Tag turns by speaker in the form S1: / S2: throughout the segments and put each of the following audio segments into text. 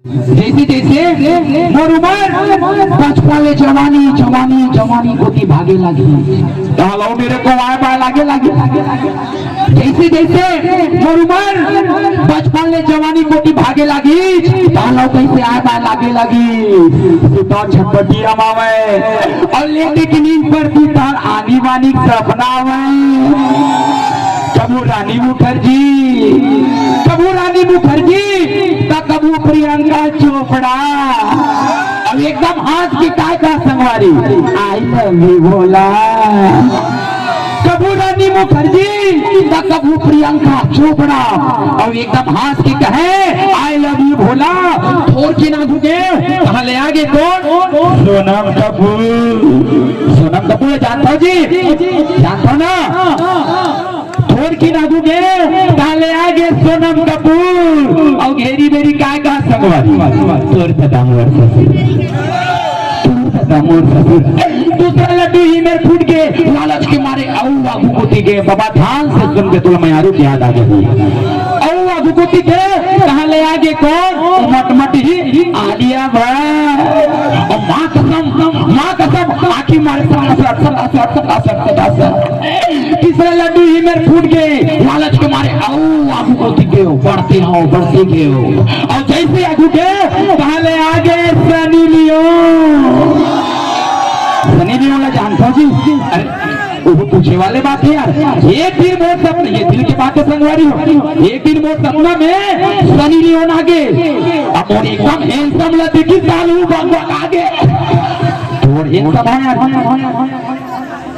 S1: जैसे जैसे मोर उमर बचपन ले जवानी जवानी जवानी गोती भागे लगी तो मेरे को आए बाय लागे लगी। जैसे जैसे मोर उमर बचपन ले जवानी गोती भागे लगी तो कैसे आए बाय लागे लगी। तो झटपटी रमावे और लेटे की नींद पर तू तार आनी वानी सपना कबू रानी मुखर्जी कबू रानी मुखर्जी कबू प्रियंका चोपड़ा। अब एकदम हाथ की काय का संगवारी आई लव यू बोला कबू रानी मुखर्जी कबू प्रियंका चोपड़ा। अब एकदम हाथ की कहे आई लव यू भोला थोर की ना घुके कहाँ ले आगे कौन सोनम कपूर। सोनम कपूर जानता हो जी जानता ना थोर की नागू गे ताले आगे सोनम कपूर और घेरी मेरी काय का संगवारी तोर सदामोर दूसरा लड्डू ही मेरे फूट के लालच के मारे आगू कोती के बाबा ध्यान से सुन के तुला मयारू की याद आ गई आगू कोती के कहाँ ले आगे कौन मटमट ही आलिया और माँ कसम आखी मारे तीसरा लड्डू ही मेरे फूट गए लालच के मारे आगू कोती के बढ़ते हो और जैसे आगू के कहाँ ले आगे सनी लियोन जानता जी। अरे वो पूछे वाले बात है यार। एक दिन मोर सपना ये दिल की बात है संगवारी हो एक दिन मोर सपना में सनी लियोन आगे अब और एकदम हैंडसम लगे कि सालू बंगवा आगे और हैंडसम है यार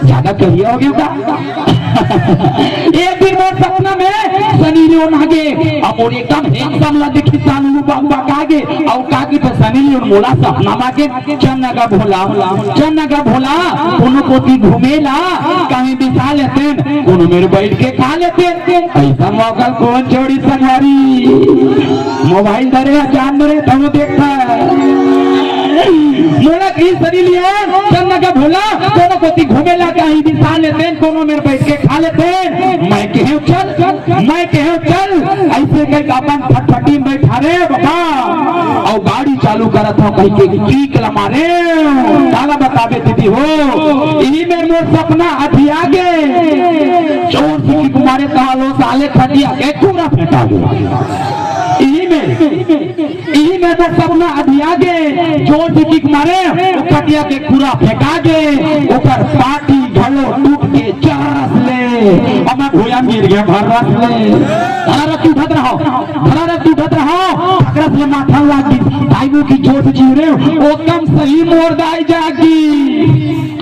S1: ज्यादा करिए हो गया एक दिन मोर सपना में सनी लियोन आगे अब और एकदम हैंडसम लगे कि सालू बंगवा आगे और कागे तो सनी लियोन मोला सपना मागे चन्नगा भोला कोनो कोती घूमेला कहीं बिसा लेते कोनो मेरे बैठ के खा लेते ऐसा मौका कौन छोड़ी संगवारी मोबाइल धरे जान धरे तुम देखता मोला की सनी लियोन चन्नगा भोला कोनो कोती घूमेला कहीं बिसा लेते कोनो मेरे बैठ के खा लेते मैं कहूं चल ऐसे कहीं अपन फटफटी में बैठा रे बाबा और गाड़ी चालू करत हो कहीं के कीक मारे ताला बतावे दीदी हो यही में मोर सपना अभी आगे चोर से कुमारे तालो साले खटिया के पूरा फेंका गया यही में तो सपना अभी आगे चोर से कुमारे खटिया के पूरा फेंका गे ऊपर पार्टी ढलो टूट के चास ले और मैं भूया गिर गया भर ले धरा टूटत रहो अगर से माथा लागी दाइबू की चोट जीरे ओ कम सही मोर दाई जागी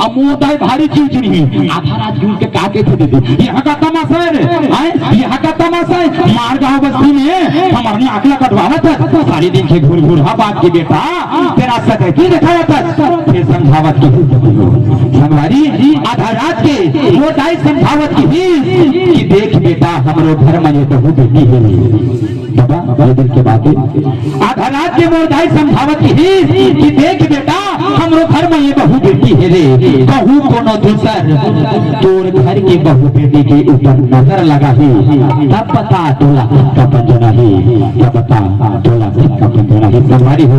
S1: अब मोर दाई भारी चीज नहीं आधा रात गिर के काके थे दीदी यहाँ का तमाशा है यहाँ का तमाशा है मार गाँव बस्ती में हमारी आंखला कटवाना था सारी दिन के घूर हाँ बात की बेटा तेरा सत की दिखाया था फिर समझावत की संगवारी आधा रात के मोर दाई समझावत की कि देख बेटा हमारे घर में ये बहू बेटी है बाबा दिल के बात आधा रात के मोर दाई समझावत की कि देख बेटा हमरो घर में ये बहू बेटी है रे बहू कोनो दूसर तोर घर की बहू बेटी के ऊपर नजर लगा है तब बता तोला का पंजना है तब बता तोला का पंजना है संगवारी हो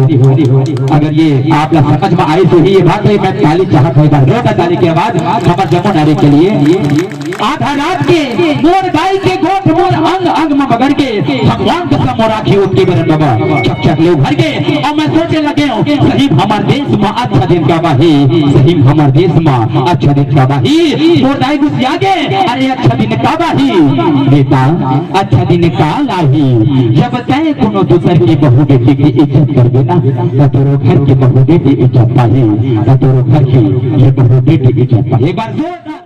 S1: अगर ये आप लोग समझ में आई तो ही ये बात है मैं ताली चाहत है रोटा ताली के आवाज खबर जमो नारे के लिए आधा रात के मोर दाई के गोठ मोर अंग अंग में बगड़ के भगवान के समोरा के उठके बरन बाबा चक ले भर के और मैं सोचे लगे सही हमार देश में अच्छा दिन का बाही सही हमार देश में अच्छा दिन का बाही मोर दाई गुस्सा गे अरे अच्छा दिन का बाही बेटा अच्छा दिन का लाही जब तय कोनो दूसर की बहू बेटी की इज्जत कर देना तो तोरो घर की बहू बेटी इज्जत पाही तो तोरो घर की ये बहू बेटी इज्जत पाही एक बार जोर